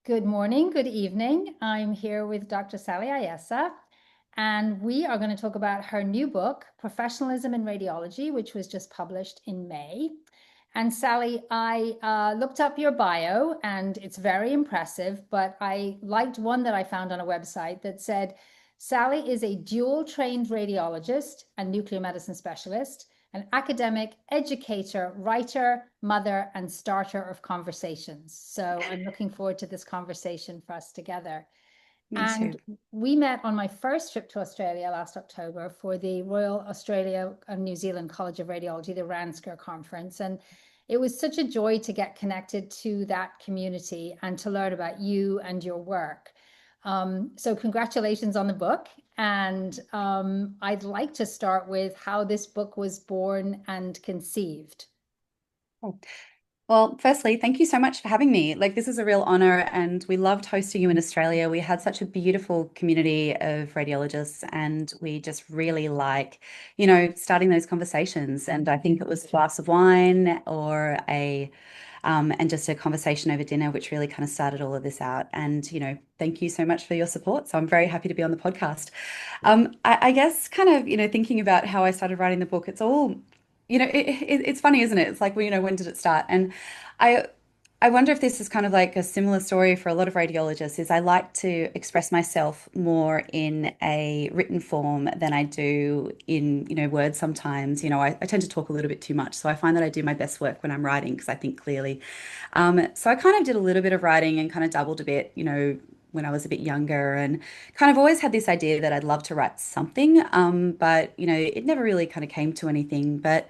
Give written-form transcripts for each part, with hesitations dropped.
Good morning, good evening. I'm here with Dr. Sally Ayesa, and we are going to talk about her new book, Professionalism in Radiology, which was just published in May. And Sally, I looked up your bio and it's very impressive, but I liked one that I found on a website that said, Sally is a dual trained radiologist and nuclear medicine specialist, an academic, educator, writer, mother, and starter of conversations. So I'm looking forward to this conversation for us together. Me And too. we met on my first trip to Australia last October for the Royal Australia and New Zealand College of Radiology, the RANSCR conference. And it was such a joy to get connected to that community and to learn about you and your work. So congratulations on the book. And I'd like to start with how this book was born and conceived. Cool. Well, firstly, thank you so much for having me. This is a real honor, and we loved hosting you in Australia. We had such a beautiful community of radiologists, and we just really starting those conversations. And I think it was a glass of wine or and just a conversation over dinner, which really kind of started all of this out. And, thank you so much for your support. So I'm very happy to be on the podcast. I guess thinking about how I started writing the book, it's all it's funny, isn't it? It's like, well, when did it start? And I I wonder if this is kind of like a similar story for a lot of radiologists, is I like to express myself more in a written form than I do in, words sometimes. I tend to talk a little bit too much. So I find that I do my best work when I'm writing because I think clearly. So I kind of did a little bit of writing and kind of dabbled a bit, when I was a bit younger, and kind of always had this idea that I'd love to write something. But it never really kind of came to anything. But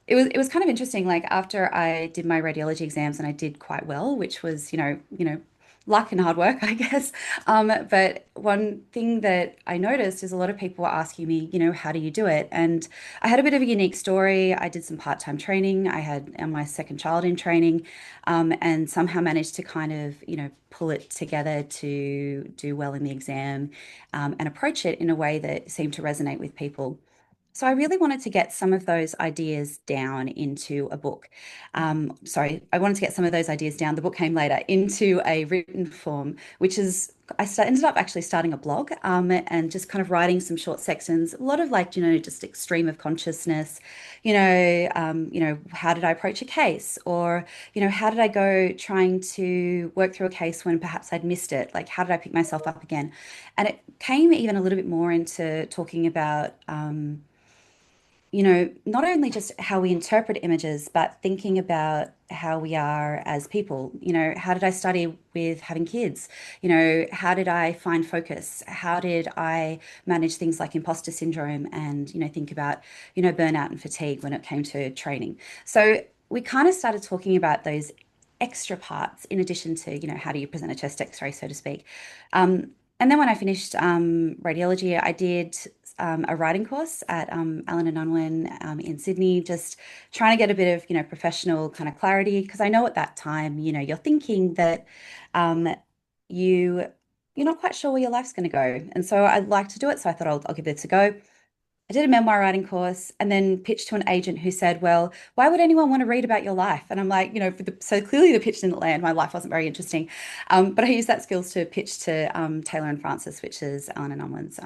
it was kind of interesting. Like after I did my radiology exams and I did quite well, which was, luck and hard work, I guess. But one thing that I noticed is a lot of people were asking me, how do you do it? And I had a bit of a unique story. I did some part-time training. I had my second child in training, and somehow managed to kind of, pull it together to do well in the exam, and approach it in a way that seemed to resonate with people. So I really wanted to get some of those ideas down into a book. Sorry, I wanted to get some of those ideas down. The book came later into a written form, which is ended up actually starting a blog, and just kind of writing some short sections. A lot of just extreme of consciousness. How did I approach a case, or how did I go trying to work through a case when perhaps I'd missed it? Like, how did I pick myself up again? And it came even a little bit more into talking about. Not only just how we interpret images, but thinking about how we are as people. How did I study with having kids? How did I find focus? How did I manage things like imposter syndrome and, think about, burnout and fatigue when it came to training? So we kind of started talking about those extra parts in addition to, how do you present a chest x-ray, so to speak. And then when I finished radiology, I did a writing course at Allen and Unwin in Sydney, just trying to get a bit of, professional kind of clarity. Because I know at that time, you're thinking that um, you you're not quite sure where your life's going to go, and so I'd like to do it. So I thought I'll give this a go. I did a memoir writing course and then pitched to an agent who said, well, why would anyone want to read about your life? And I'm like, so clearly the pitch didn't land. My life wasn't very interesting. But I used that skills to pitch to Taylor and Francis, which is Allen and Unwin's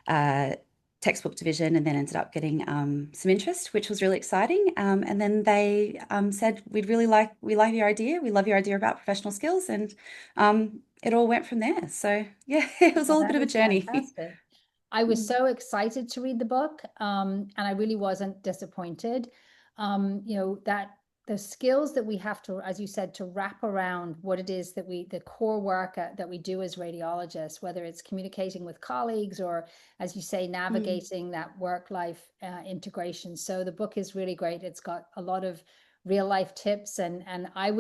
uh, textbook division, and then ended up getting some interest, which was really exciting. And then they said, we like your idea. We love your idea about professional skills. And it all went from there. So yeah, it was Well, all a bit that of a is journey. fantastic. I was so excited to read the book, and I really wasn't disappointed. That the skills that we have to, as you said, to wrap around what it is that the core work that we do as radiologists, whether it's communicating with colleagues or, as you say, Mm. navigating that work-life integration. So the book is really great. It's got a lot of real life tips, and I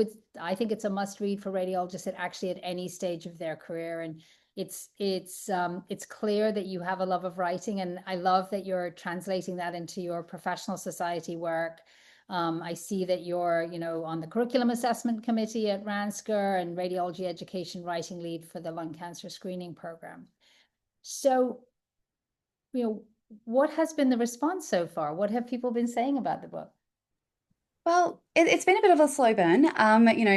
think it's a must read for radiologists at any stage of their career. And it's clear that you have a love of writing, and I love that you're translating that into your professional society work. I see that you're, on the curriculum assessment committee at RANSCR and radiology education writing lead for the lung cancer screening program. So, you know, what has been the response so far? What have people been saying about the book? Well, It's been a bit of a slow burn.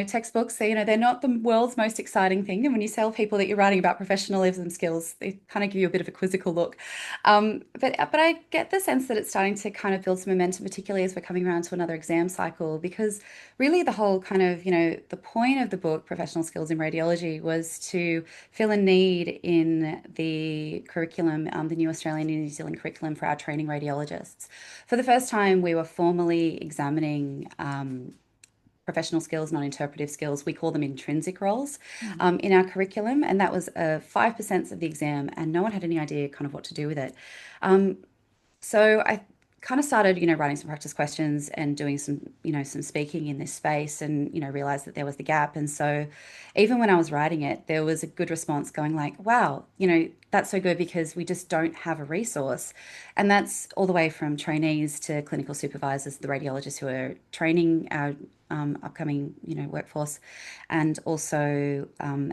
Textbooks, they're not the world's most exciting thing. And when you tell people that you're writing about professionalism skills, they kind of give you a bit of a quizzical look. But I get the sense that it's starting to kind of build some momentum, particularly as we're coming around to another exam cycle, because really the whole kind of, the point of the book, Professional Skills in Radiology, was to fill a need in the curriculum, the new Australian and New Zealand curriculum for our training radiologists. For the first time, we were formally examining professional skills, non-interpretive skills. We call them intrinsic roles Mhm. in our curriculum, and that was 5% of the exam, and no one had any idea kind of what to do with it. Um, so I kind of started, writing some practice questions and doing some speaking in this space and, realized that there was the gap. And so even when I was writing it, there was a good response going like, wow, that's so good because we just don't have a resource. And that's all the way from trainees to clinical supervisors, the radiologists who are training our upcoming, workforce, and also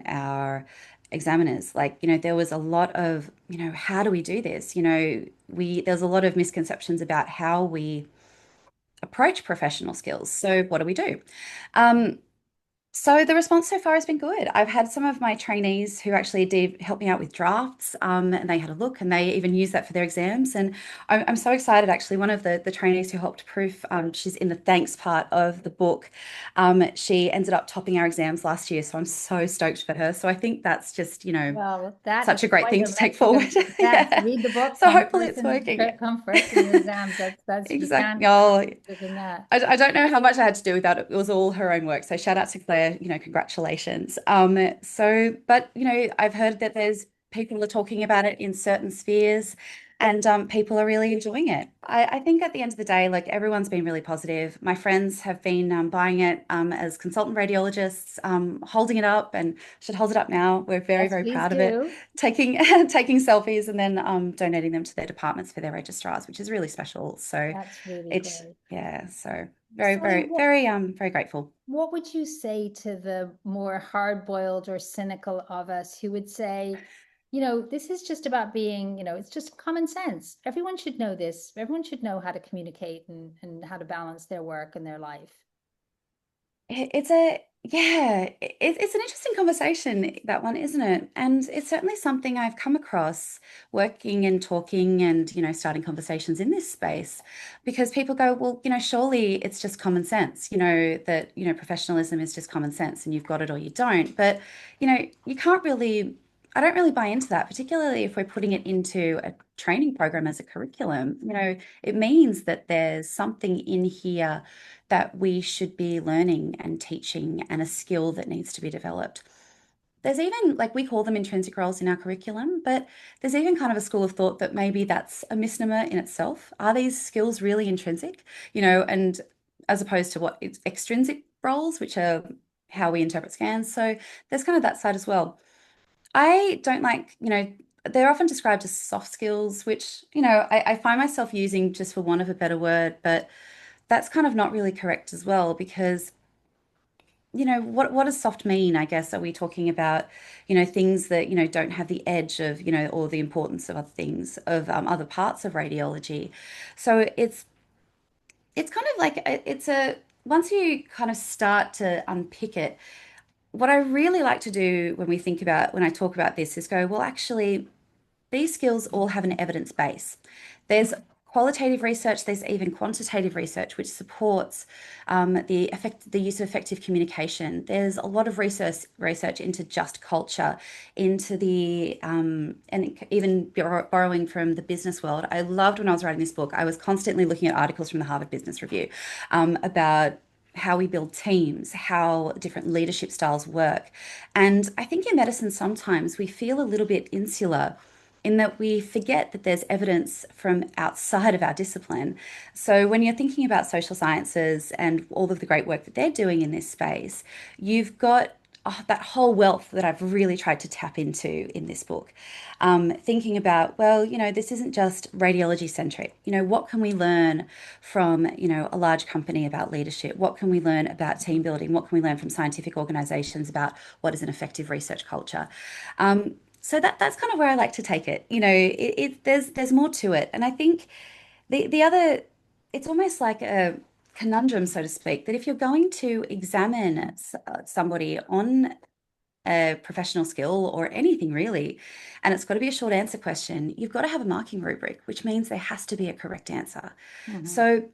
our examiners. Like, there was a lot of, how do we do this? There's a lot of misconceptions about how we approach professional skills. So what do we do? Um, so the response so far has been good. I've had some of my trainees who actually did help me out with drafts, and they had a look and they even used that for their exams. And I'm so excited. Actually, one of the trainees who helped proof, she's in the thanks part of the book. She ended up topping our exams last year, so I'm so stoked for her. So I think that's just, Well, that is such a great quite thing a to take message of forward. success. Yeah. Read the book, So come hopefully first it's and working. come first in your exams. That's you Exactly. can't Oh, better than that. I don't know how much I had to do with that. It was all her own work. So shout out to Claire, congratulations. But I've heard that there's people are talking about it in certain spheres and people are really enjoying it. I think at the end of the day, like everyone's been really positive. My friends have been buying it as consultant radiologists, holding it up and should hold it up now. We're very, Yes, very please proud of it. do. Taking taking selfies and then donating them to their departments for their registrars, which is really special. So That's really it's great. yeah, so very, Sally, very, very very grateful. what would you say to the more hard-boiled or cynical of us who would say, this is just about being, it's just common sense. Everyone should know this. Everyone should know how to communicate and how to balance their work and their life. It's a yeah, it's an interesting conversation, that one, isn't it? And it's certainly something I've come across working and talking and, starting conversations in this space because people go, well, surely it's just common sense, that, professionalism is just common sense and you've got it or you don't. But, you can't really, I don't really buy into that, particularly if we're putting it into a training program as a curriculum. It means that there's something in here that we should be learning and teaching and a skill that needs to be developed. There's even, like, we call them intrinsic roles in our curriculum, but there's even kind of a school of thought that maybe that's a misnomer in itself. Are these skills really intrinsic? And as opposed to what it's extrinsic roles, which are how we interpret scans. So there's kind of that side as well. I don't like, they're often described as soft skills, which, I find myself using just for want of a better word, but that's kind of not really correct as well because what does soft mean? I guess are we talking about things that don't have the edge of or the importance of other things of other parts of radiology. So it's kind of like it's a once you kind of start to unpick it, what I really like to do when I talk about this is go, well, actually these skills all have an evidence base. There's qualitative research, there's even quantitative research which supports the use of effective communication. There's a lot of research into just culture, into the and even borrowing from the business world. I loved when I was writing this book. I was constantly looking at articles from the Harvard Business Review about how we build teams, how different leadership styles work. And I think in medicine, sometimes we feel a little bit insular in that we forget that there's evidence from outside of our discipline. So when you're thinking about social sciences and all of the great work that they're doing in this space, you've got that whole wealth that I've really tried to tap into in this book. Thinking about, well, this isn't just radiology centric. What can we learn from, a large company about leadership? What can we learn about team building? What can we learn from scientific organizations about what is an effective research culture? So that's kind of where I like to take it. There's more to it, and I think the other, it's almost like conundrum, so to speak, that if you're going to examine somebody on a professional skill or anything really, and it's got to be a short answer question, you've got to have a marking rubric, which means there has to be a correct answer. Hmm. So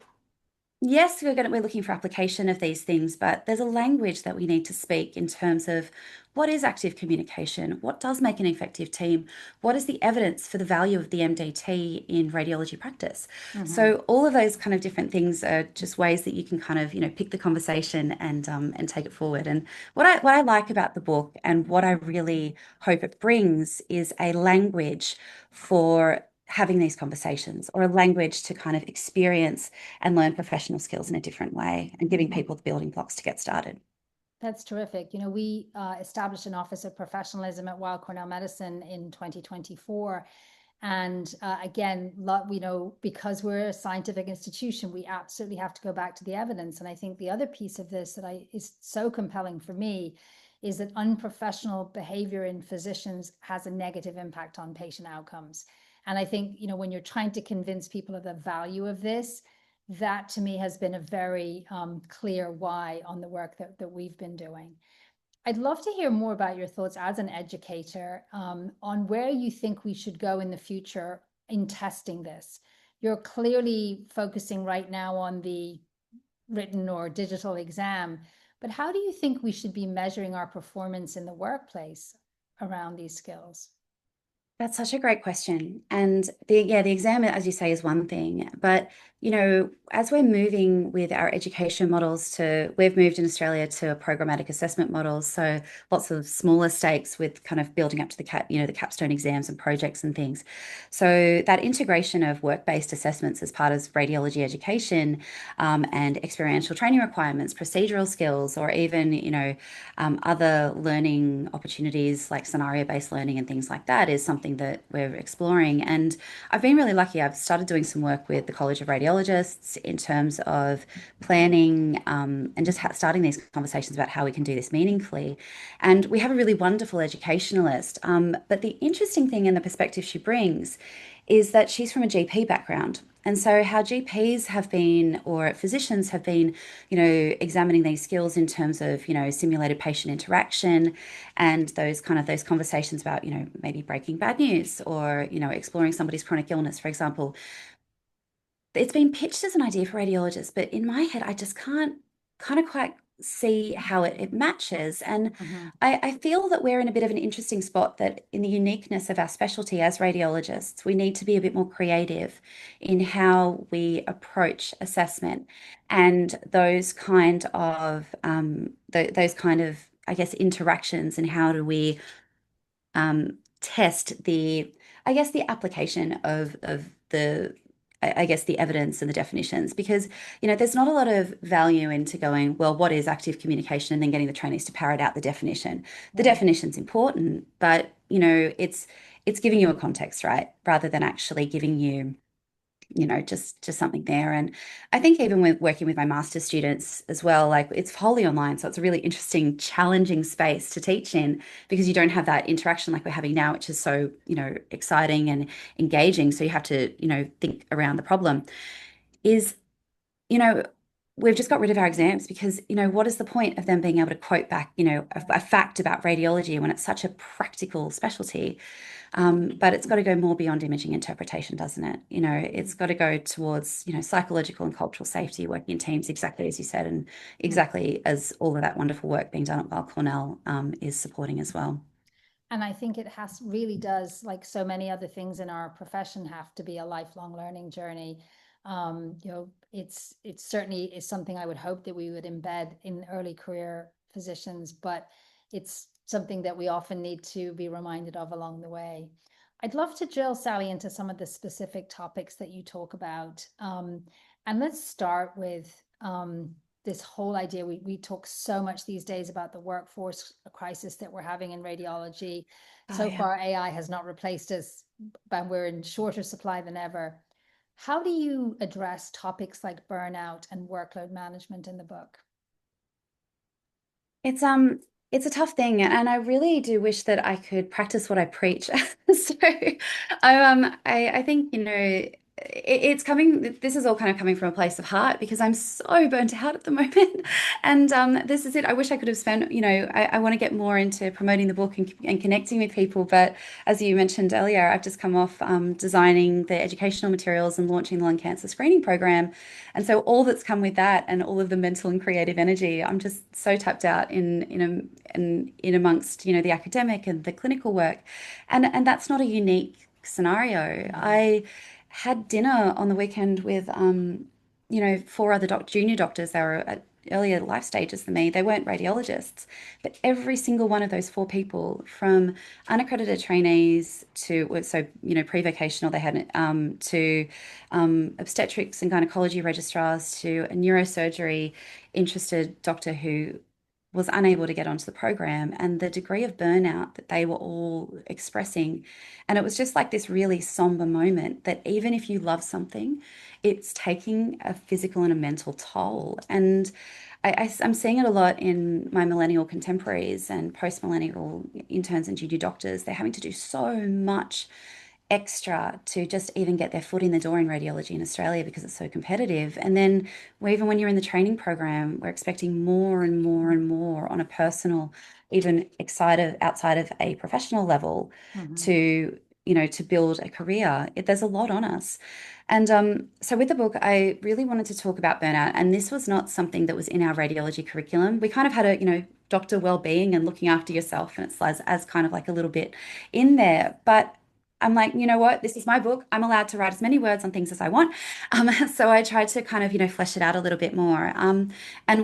yes, we're looking for application of these things, but there's a language that we need to speak in terms of what is active communication, what does make an effective team, what is the evidence for the value of the MDT in radiology practice. Hmm. So all of those kind of different things are just ways that you can kind of, pick the conversation and take it forward. And what I like about the book and what I really hope it brings is a language for having these conversations, or a language to kind of experience and learn professional skills in a different way, and giving Hmm. people the building blocks to get started. That's terrific. We established an Office of Professionalism at Weill Cornell Medicine in 2024. And again, because we're a scientific institution, we absolutely have to go back to the evidence. And I think the other piece of this is so compelling for me is that unprofessional behavior in physicians has a negative impact on patient outcomes. And I think, when you're trying to convince people of the value of this, that to me has been a very clear why on the work that we've been doing. I'd love to hear more about your thoughts as an educator on where you think we should go in the future in testing this. You're clearly focusing right now on the written or digital exam, but how do you think we should be measuring our performance in the workplace around these skills? That's such a great question. And the exam, as you say, is one thing. But, as we're moving with our education models we've moved in Australia to programmatic assessment models. So lots of smaller stakes with kind of building up to the capstone exams and projects and things. So that integration of work-based assessments as part of radiology education, and experiential training requirements, procedural skills, or even, other learning opportunities like scenario-based learning and things like that is something that we're exploring. And I've been really lucky. I've started doing some work with the College of Radiologists in terms of planning, and just starting these conversations about how we can do this meaningfully. And we have a really wonderful educationalist. But the interesting thing in the perspective she brings is that she's from a GP background. And so how GPs have been, or physicians have been, examining these skills in terms of, simulated patient interaction and those conversations about, maybe breaking bad news, or, exploring somebody's chronic illness, for example. It's been pitched as an idea for radiologists, but in my head, I just can't kind of quite see how it matches. And Mhm. I feel that we're in a bit of an interesting spot, that in the uniqueness of our specialty as radiologists, we need to be a bit more creative in how we approach assessment and those kind of, I guess, interactions, and how do we test I guess, the application of I guess, the evidence and the definitions, because, there's not a lot of value into going, well, what is active communication, and then getting the trainees to parrot out the definition. The Right. definition's important, but, it's giving you a context, right? Rather than actually giving you, just something there. And I think even with working with my master's students as well, like, it's wholly online. So it's a really interesting, challenging space to teach in, because you don't have that interaction like we're having now, which is so, exciting and engaging. So you have to, think around the problem is, you know, we've just got rid of our exams, because, what is the point of them being able to quote back, a fact about radiology when it's such a practical specialty? But it's got to go more beyond imaging interpretation, doesn't it? It's got to go towards, psychological and cultural safety, working in teams, exactly as you said, and Mm. exactly as all of that wonderful work being done at Weill Cornell is supporting as well. And I think it really does, like so many other things in our profession, have to be a lifelong learning journey. It's certainly is something I would hope that we would embed in early career physicians, but it's something that we often need to be reminded of along the way. I'd love to drill, Sally, into some of the specific topics that you talk about. And let's start with this whole idea. We talk so much these days about the workforce crisis that we're having in radiology. Oh, So yeah. far, AI has not replaced us, but we're in shorter supply than ever. How do you address topics like burnout and workload management in the book? It's it's a tough thing, and I really do wish that I could practice what I preach. So I think, it's coming, this is all kind of coming from a place of heart because I'm so burnt out at the moment. And this is it. I wish I could have spent, I want to get more into promoting the book and connecting with people. But as you mentioned earlier, I've just come off designing the educational materials and launching the lung cancer screening program. And so all that's come with that and all of the mental and creative energy, I'm just so tapped out in amongst, the academic and the clinical work. And that's not a unique scenario. Mhm. I had dinner on the weekend with four other junior doctors. They were at earlier life stages than me. They weren't radiologists, but every single one of those four people, from unaccredited trainees to pre-vocational, they had to obstetrics and gynecology registrars to a neurosurgery interested doctor who was unable to get onto the program, and the degree of burnout that they were all expressing. And it was just like this really somber moment that even if you love something, it's taking a physical and a mental toll. And I'm seeing it a lot in my millennial contemporaries and post-millennial interns and junior doctors. They're having to do so much extra to just even get their foot in the door in radiology in Australia because it's so competitive. And then even when you're in the training program, we're expecting more and more and more on a personal, even excited outside of a professional level Mhm. to, to build a career. There's a lot on us. And so with the book, I really wanted to talk about burnout. And this was not something that was in our radiology curriculum. We kind of had a, doctor well-being and looking after yourself, and it's as kind of like a little bit in there. But I'm like, you know what? This is my book. I'm allowed to write as many words on things as I want. So I tried to kind of, flesh it out a little bit more. And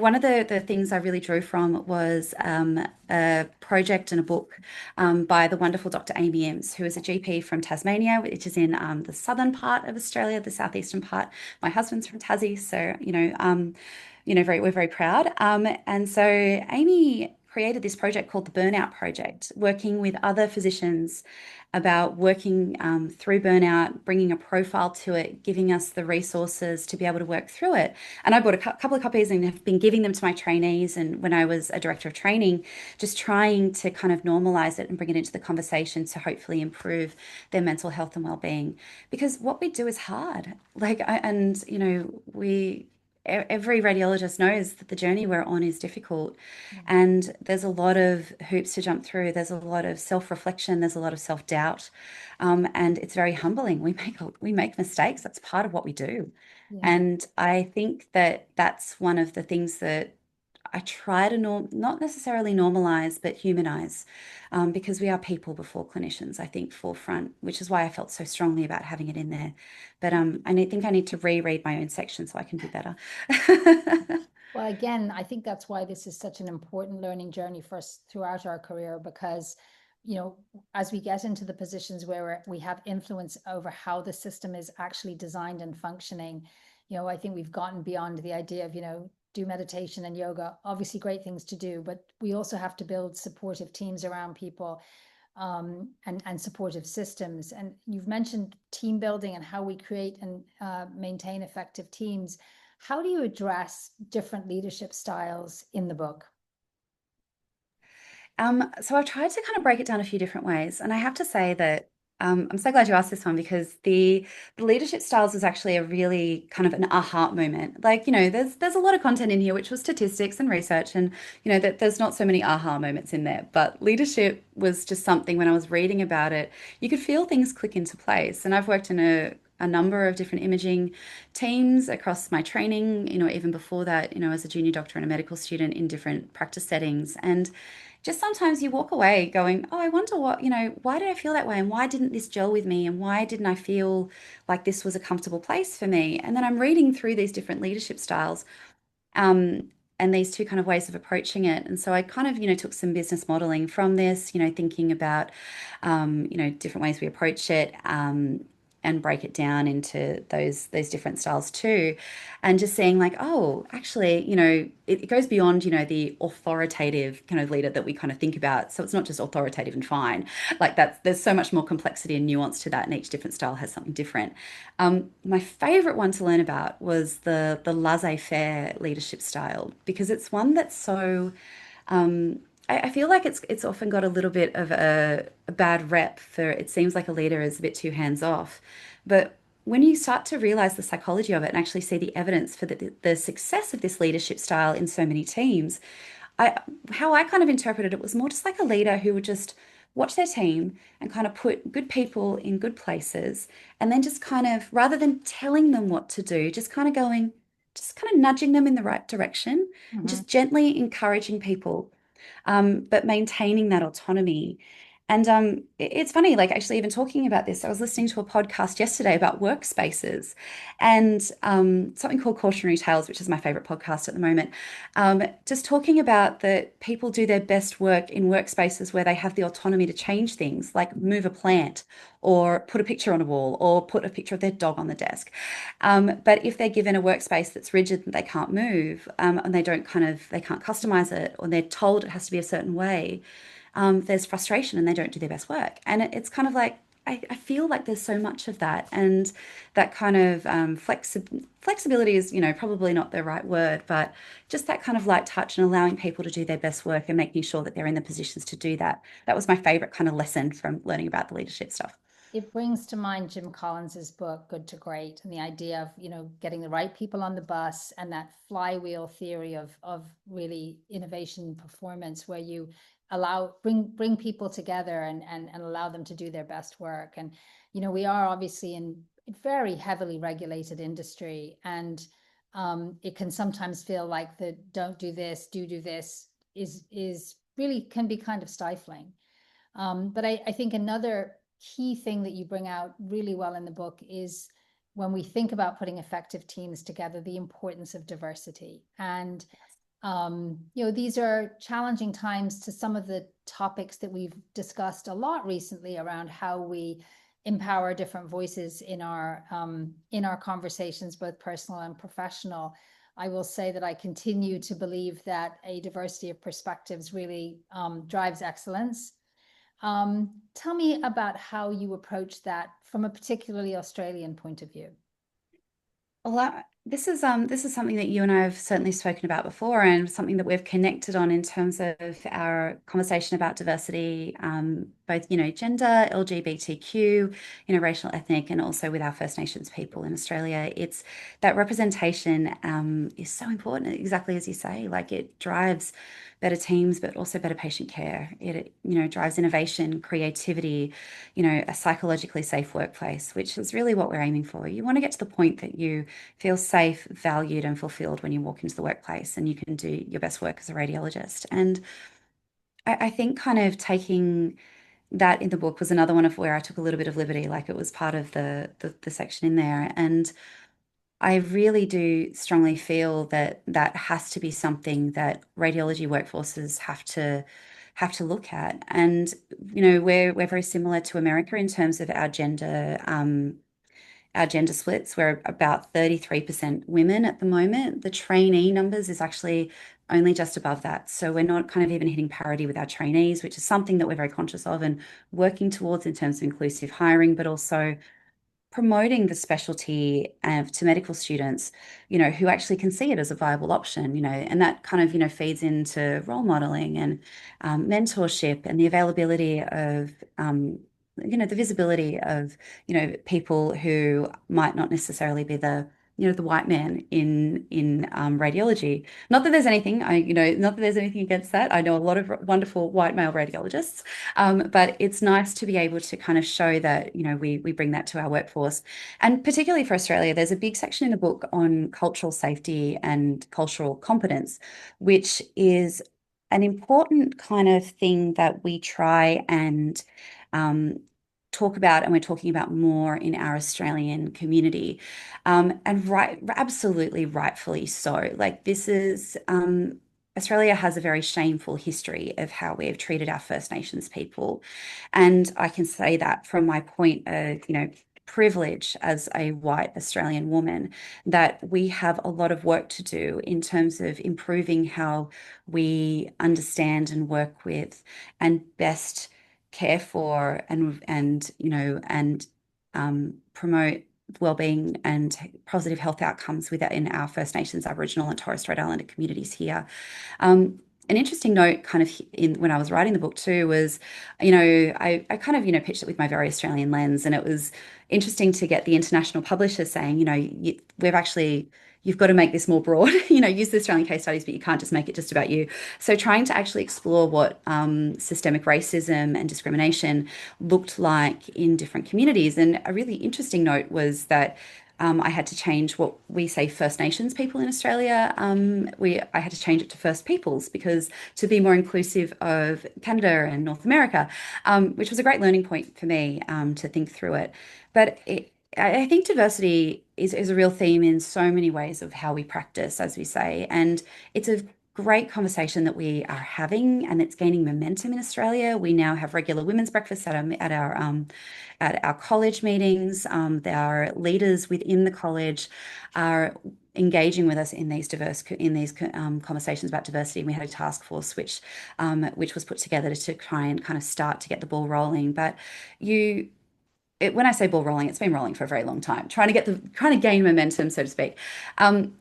one of the things I really drew from was a project and a book by the wonderful Dr. Amy Eames, who is a GP from Tasmania, which is in the southern part of Australia, the southeastern part. My husband's from Tassie, so we're very proud. And so Amy created this project called the Burnout Project, working with other physicians about working through burnout, bringing a profile to it, giving us the resources to be able to work through it. And I bought a couple of copies and have been giving them to my trainees. And when I was a director of training, just trying to kind of normalize it and bring it into the conversation to hopefully improve their mental health and well-being. Because what we do is hard. Every radiologist knows that the journey we're on is difficult, and there's a lot of hoops to jump through. There's a lot of self-reflection. There's a lot of self-doubt, and it's very humbling. We make mistakes. That's part of what we do, Yeah. and I think that that's one of the things that I try to not necessarily normalize, but humanize, because we are people before clinicians, I think, forefront, which is why I felt so strongly about having it in there. But think I need to reread my own section so I can do better. Well, again, I think that's why this is such an important learning journey for us throughout our career, because, as we get into the positions where we have influence over how the system is actually designed and functioning, I think we've gotten beyond the idea of, do meditation and yoga, obviously great things to do, but we also have to build supportive teams around people, and supportive systems. And you've mentioned team building and how we create and maintain effective teams. How do you address different leadership styles in the book? So I've tried to kind of break it down a few different ways, and I have to say that I'm so glad you asked this one because the leadership styles was actually a really kind of an aha moment. Like, there's a lot of content in here which was statistics and research, and that there's not so many aha moments in there. But leadership was just something when I was reading about it, you could feel things click into place. And I've worked in a number of different imaging teams across my training, even before that, as a junior doctor and a medical student in different practice settings. And just sometimes you walk away going, oh, I wonder why did I feel that way? And why didn't this gel with me? And why didn't I feel like this was a comfortable place for me? And then I'm reading through these different leadership styles, um, and these two kind of ways of approaching it. And so I kind of, took some business modeling from this, thinking about, different ways we approach it, and break it down into those different styles too, and just seeing like, oh, actually, it goes beyond, the authoritative kind of leader that we kind of think about. So it's not just authoritative and fine. Like that's there's so much more complexity and nuance to that, and each different style has something different. My favorite one to learn about was the laissez-faire leadership style because it's one that's so I feel like it's often got a little bit of a bad rep for it seems like a leader is a bit too hands off. But when you start to realize the psychology of it and actually see the evidence for the success of this leadership style in so many teams, I how I kind of interpreted it was more just like a leader who would just watch their team and kind of put good people in good places, and then just kind of, rather than telling them what to do, just kind of nudging them in the right direction and Mhm. just gently encouraging people, but maintaining that autonomy. And it's funny, like actually, even talking about this, I was listening to a podcast yesterday about workspaces and something called Cautionary Tales, which is my favorite podcast at the moment. Just talking about that people do their best work in workspaces where they have the autonomy to change things, like move a plant or put a picture on a wall or put a picture of their dog on the desk. But if they're given a workspace that's rigid that they can't move, and they can't customize it, or they're told it has to be a certain way, there's frustration and they don't do their best work. And it's kind of like, I feel like there's so much of that. And that kind of flexibility is, probably not the right word, but just that kind of light touch and allowing people to do their best work and making sure that they're in the positions to do that. That was my favorite kind of lesson from learning about the leadership stuff. It brings to mind Jim Collins's book, Good to Great, and the idea of, getting the right people on the bus and that flywheel theory of really innovation performance where you bring people together and allow them to do their best work. And, we are obviously in a very heavily regulated industry, and it can sometimes feel like the don't do this, do this is really can be kind of stifling. But I think another key thing that you bring out really well in the book is when we think about putting effective teams together, the importance of diversity. And, these are challenging times to some of the topics that we've discussed a lot recently around how we empower different voices in our conversations, both personal and professional. I will say that I continue to believe that a diversity of perspectives really drives excellence. Tell me about how you approach that from a particularly Australian point of view. Well, this is something that you and I have certainly spoken about before, and something that we've connected on in terms of our conversation about diversity, both gender, LGBTQ, racial, ethnic, and also with our First Nations people in Australia. It's that representation is so important, exactly as you say. Like it drives better teams, but also better patient care. It drives innovation, creativity, a psychologically safe workplace, which is really what we're aiming for. You want to get to the point that you feel safe, valued, and fulfilled when you walk into the workplace and you can do your best work as a radiologist. And I think kind of taking that in the book was another one of where I took a little bit of liberty, like it was part of the section in there. And I really do strongly feel that that has to be something that radiology workforces have to look at. And we're very similar to America in terms of our gender splits. We're about 33% women at the moment. The trainee numbers is actually only just above that. So we're not kind of even hitting parity with our trainees, which is something that we're very conscious of and working towards in terms of inclusive hiring, but also promoting the specialty to medical students, who actually can see it as a viable option, and that kind of, feeds into role modeling and mentorship and the availability of, the visibility of, people who might not necessarily be the white man in radiology. Not that there's anything, not that there's anything against that. I know a lot of wonderful white male radiologists, but it's nice to be able to kind of show that, we bring that to our workforce. And particularly for Australia, there's a big section in the book on cultural safety and cultural competence, which is an important kind of thing that we try and um, talk about, and we're talking about more in our Australian community. And absolutely rightfully so. Like this is Australia has a very shameful history of how we have treated our First Nations people. And I can say that from my point of, privilege as a white Australian woman, that we have a lot of work to do in terms of improving how we understand and work with and best care for and promote well-being and positive health outcomes within our First Nations, Aboriginal and Torres Strait Islander communities here. an interesting note kind of in when I was writing the book too was, I kind of, pitched it with my very Australian lens, and it was interesting to get the international publisher saying, you've got to make this more broad, use the Australian case studies, but you can't just make it just about you. So trying to actually explore what systemic racism and discrimination looked like in different communities. And a really interesting note was that I had to change what we say First Nations people in Australia. I had to change it to First Peoples because to be more inclusive of Canada and North America, which was a great learning point for me to think through it. But I think diversity is a real theme in so many ways of how we practice, as we say, and it's a great conversation that we are having, and it's gaining momentum in Australia. We now have regular women's breakfasts at our college meetings. Our leaders within the college are engaging with us in these conversations about diversity. And we had a task force which was put together to try and kind of start to get the ball rolling. But when I say ball rolling, it's been rolling for a very long time, trying to gain momentum, so to speak. Um,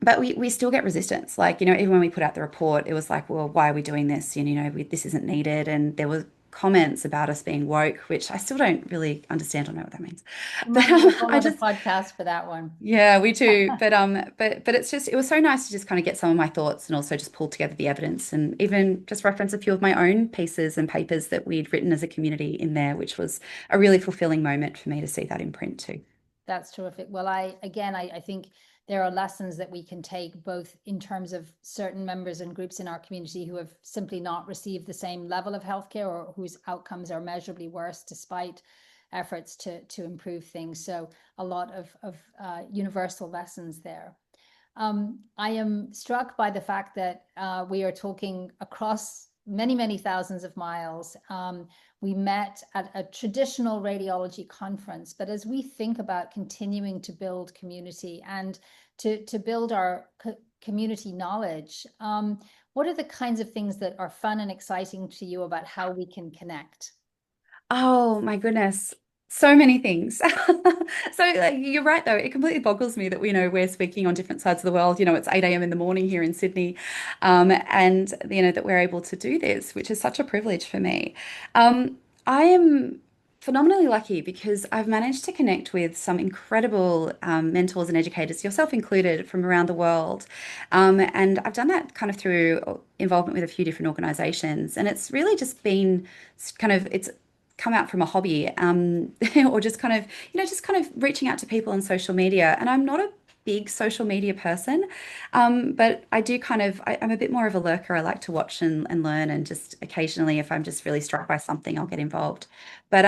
but we still get resistance. Like, even when we put out the report, it was like, well, why are we doing this? And, this isn't needed. And there were comments about us being woke, which I still don't really understand or know what that means. We But might need a whole I other just, podcast for that one. yeah, we do. But it was so nice to just kind of get some of my thoughts and also just pull together the evidence and even just reference a few of my own pieces and papers that we'd written as a community in there, which was a really fulfilling moment for me to see that in print too. That's terrific. Well, I think there are lessons that we can take both in terms of certain members and groups in our community who have simply not received the same level of healthcare or whose outcomes are measurably worse despite efforts to improve things. So a lot of universal lessons there. I am struck by the fact that we are talking across many, many thousands of miles. We met at a traditional radiology conference, but as we think about continuing to build community and to build our community knowledge, what are the kinds of things that are fun and exciting to you about how we can connect? Oh my goodness. So many things. So you're right though. It completely boggles me that we're speaking on different sides of the world. It's 8 a.m. in the morning here in Sydney. And that we're able to do this, which is such a privilege for me. I am phenomenally lucky because I've managed to connect with some incredible mentors and educators, yourself included, from around the world. And I've done that kind of through involvement with a few different organizations. And it's really just been it's come out from a hobby, or just kind of reaching out to people on social media. And I'm not a big social media person, but I do I'm a bit more of a lurker. I like to watch and learn, and just occasionally, if I'm just really struck by something, I'll get involved. But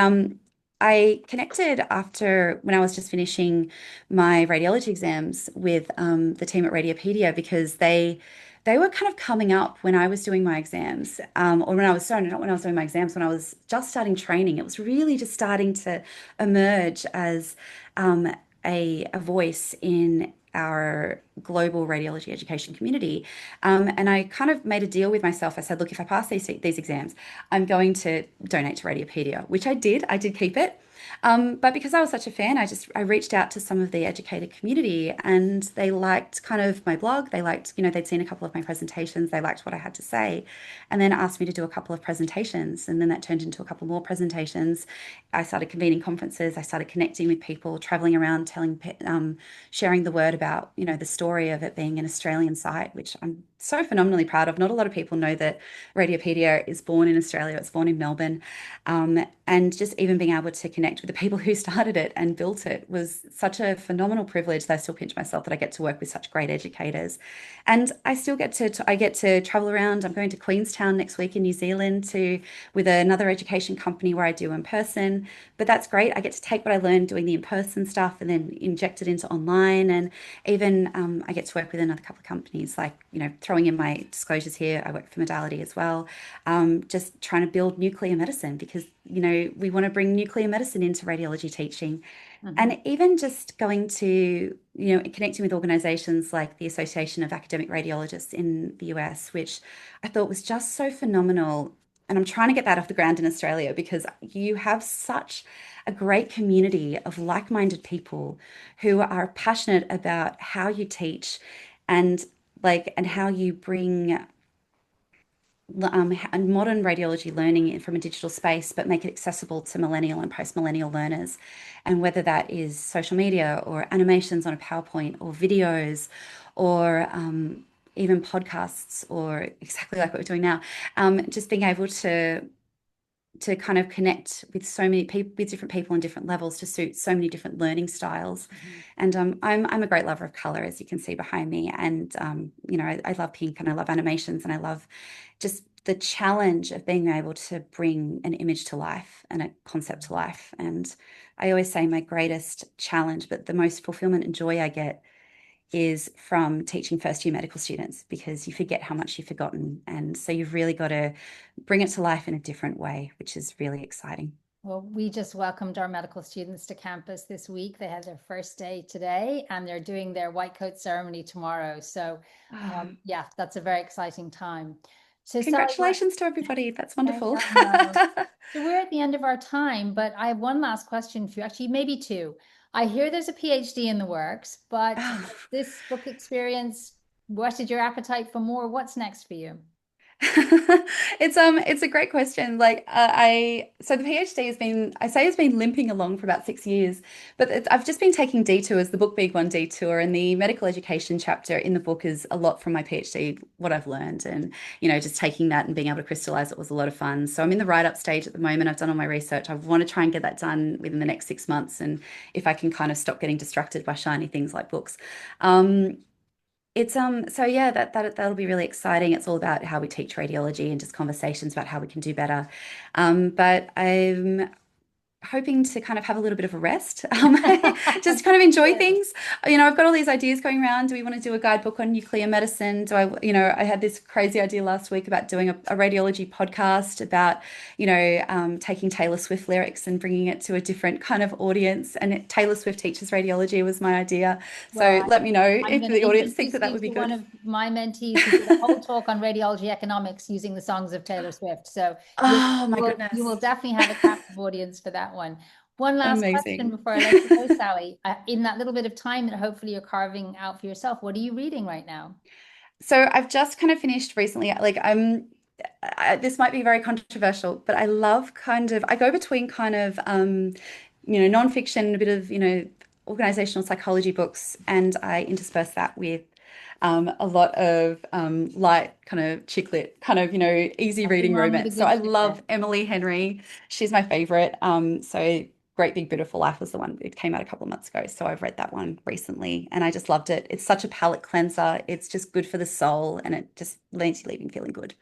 I connected after when I was just finishing my radiology exams with the team at Radiopedia because they were kind of coming up when I was doing my exams, or when I was, sorry, not when I was doing my exams, when I was just starting training. It was really just starting to emerge as um, a voice in our global radiology education community. And I kind of made a deal with myself. I said, look, if I pass these exams, I'm going to donate to Radiopedia, which I did. I did keep it. But because I was such a fan, I reached out to some of the educator community, and they liked kind of my blog. They liked, they'd seen a couple of my presentations. They liked what I had to say, and then asked me to do a couple of presentations. And then that turned into a couple more presentations. I started convening conferences. I started connecting with people, traveling around, sharing the word about, the story of it being an Australian site, which I'm so phenomenally proud of. Not a lot of people know that Radiopedia is born in Australia. It's born in Melbourne. And just even being able to connect with the people who started it and built it was such a phenomenal privilege that I still pinch myself that I get to work with such great educators. And I still I get to travel around. I'm going to Queenstown next week in New Zealand with another education company where I do in person. But that's great. I get to take what I learned doing the in-person stuff and then inject it into online. And even I get to work with another couple of companies, like, throwing in my disclosures here. I work for Modality as well, just trying to build nuclear medicine because, we want to bring nuclear medicine into radiology teaching. Mhm. And even just going to, connecting with organizations like the Association of Academic Radiologists in the US, which I thought was just so phenomenal. And I'm trying to get that off the ground in Australia because you have such a great community of like-minded people who are passionate about how you teach and and how you bring modern radiology learning from a digital space, but make it accessible to millennial and post-millennial learners. And whether that is social media or animations on a PowerPoint or videos or even podcasts or exactly like what we're doing now, just being able to kind of connect with so many people, with different people on different levels to suit so many different learning styles. Mhm. And I'm a great lover of color, as you can see behind me. And I love pink and I love animations and I love just the challenge of being able to bring an image to life and a concept to life. And I always say my greatest challenge, but the most fulfillment and joy I get is from teaching first year medical students because you forget how much you've forgotten. And so you've really got to bring it to life in a different way, which is really exciting. Well, we just welcomed our medical students to campus this week. They had their first day today and they're doing their white coat ceremony tomorrow. So, Ah, yeah, that's a very exciting time. So, Sally, congratulations to everybody. That's I wonderful. know. So we're at the end of our time, but I have one last question for you. Actually, maybe two. I hear there's a PhD in the works, but Oh. this book experience whetted your appetite for more. What's next for you? It's a great question. So the PhD has been, I say, has been limping along for about 6 years, but I've just been taking detours, the book being one detour, and the medical education chapter in the book is a lot from my PhD, what I've learned, and just taking that and being able to crystallize it was a lot of fun. So I'm in the write-up stage at the moment. I've done all my research. I want to try and get that done within the next 6 months, and if I can kind of stop getting distracted by shiny things like books. Um, it's so yeah, that'll be really exciting. It's all about how we teach radiology and just conversations about how we can do better. But I'm hoping to kind of have a little bit of a rest, just kind of enjoy Good. things. I've got all these ideas going around. Do we want to do a guidebook on nuclear medicine? I had this crazy idea last week about doing a radiology podcast about, taking Taylor Swift lyrics and bringing it to a different kind of audience. And Taylor Swift teaches radiology was my idea. Well, So let me know I'm if going to the audience think introduce that that you would be to one good. of my mentees who did a whole talk on radiology economics using the songs of Taylor Swift. So Oh my you will goodness. definitely have a captive audience for that one. One last question Amazing. before I let you go, Sally. In that little bit of time that hopefully you're carving out for yourself, what are you reading right now? So I've just kind of finished recently, this might be very controversial, but I love I go between kind of, nonfiction, a bit of, organizational psychology books, and I intersperse that with a lot of light kind of chick lit, kind of, easy Nothing reading wrong with a romance. So good I chick lit. love Emily Henry. She's my favorite. So Great Big Beautiful Life was the one. It came out a couple of months ago. So I've read that one recently and I just loved it. It's such a palate cleanser. It's just good for the soul and it just leaves you leaving feeling good.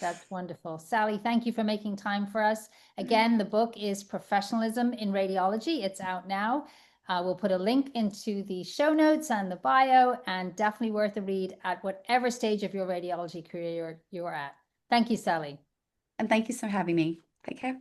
That's wonderful. Sally, thank you for making time for us. Again, the book is Professionalism in Radiology. It's out now. We'll put a link into the show notes and the bio, and definitely worth a read at whatever stage of your radiology career you're at. Thank you, Sally. And thank you for having me. Take care.